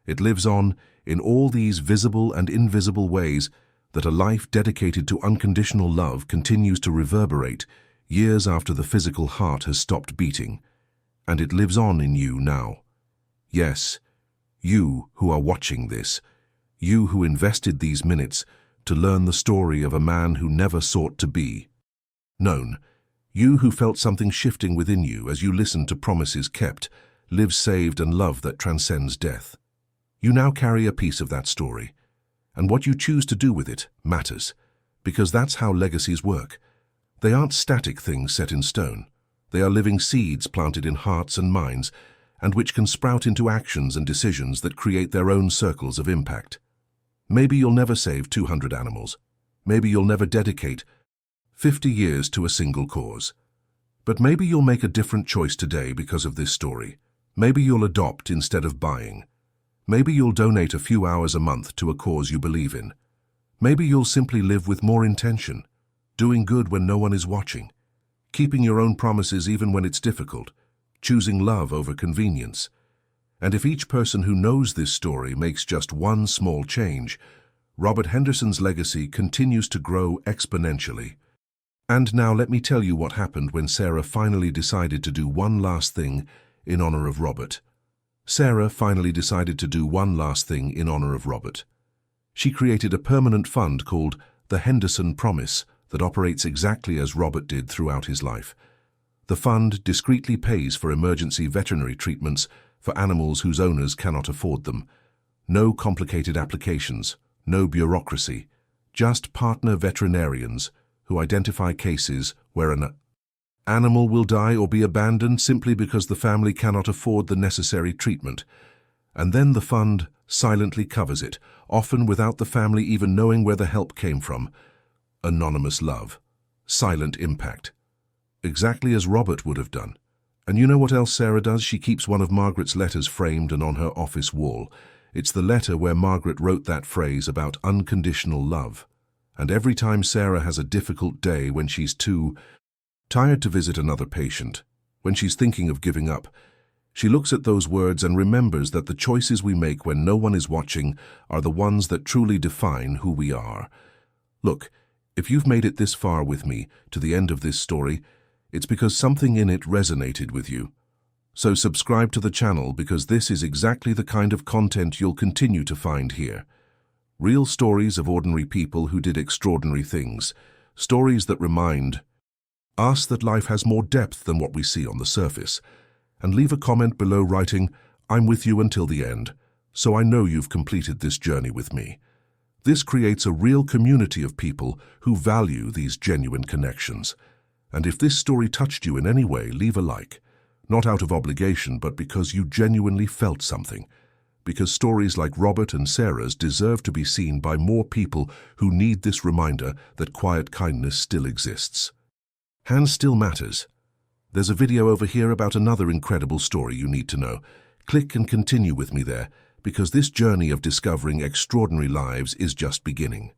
It lives on in all these visible and invisible ways that a life dedicated to unconditional love continues to reverberate, years after the physical heart has stopped beating, and it lives on in you now. Yes, you who are watching this, you who invested these minutes to learn the story of a man who never sought to be known, you who felt something shifting within you as you listened to promises kept, lives saved and love that transcends death. You now carry a piece of that story, and what you choose to do with it matters, because that's how legacies work. They aren't static things set in stone. They are living seeds planted in hearts and minds, and which can sprout into actions and decisions that create their own circles of impact. Maybe you'll never save 200 animals. Maybe you'll never dedicate 50 years to a single cause. But maybe you'll make a different choice today because of this story. Maybe you'll adopt instead of buying. Maybe you'll donate a few hours a month to a cause you believe in. Maybe you'll simply live with more intention, doing good when no one is watching, keeping your own promises even when it's difficult, choosing love over convenience. And if each person who knows this story makes just one small change, Robert Henderson's legacy continues to grow exponentially. And now let me tell you what happened when Sarah finally decided to do one last thing in honor of Robert. Sarah finally decided to do one last thing in honor of Robert. She created a permanent fund called the Henderson Promise that operates exactly as Robert did throughout his life. The fund discreetly pays for emergency veterinary treatments for animals whose owners cannot afford them. No complicated applications, no bureaucracy, just partner veterinarians who identify cases where an animal will die or be abandoned simply because the family cannot afford the necessary treatment. And then the fund silently covers it, often without the family even knowing where the help came from. Anonymous love. Silent impact. Exactly as Robert would have done. And you know what else Sarah does? She keeps one of Margaret's letters framed and on her office wall. It's the letter where Margaret wrote that phrase about unconditional love. And every time Sarah has a difficult day when she's too tired to visit another patient, when she's thinking of giving up, she looks at those words and remembers that the choices we make when no one is watching are the ones that truly define who we are. Look, if you've made it this far with me, to the end of this story, it's because something in it resonated with you. So subscribe to the channel because this is exactly the kind of content you'll continue to find here. Real stories of ordinary people who did extraordinary things. Stories that remind us that life has more depth than what we see on the surface. And leave a comment below writing, "I'm with you until the end," so I know you've completed this journey with me. This creates a real community of people who value these genuine connections. And if this story touched you in any way, leave a like. Not out of obligation, but because you genuinely felt something. Because stories like Robert and Sarah's deserve to be seen by more people who need this reminder that quiet kindness still exists. Hands still matters. There's a video over here about another incredible story you need to know. Click and continue with me there, because this journey of discovering extraordinary lives is just beginning.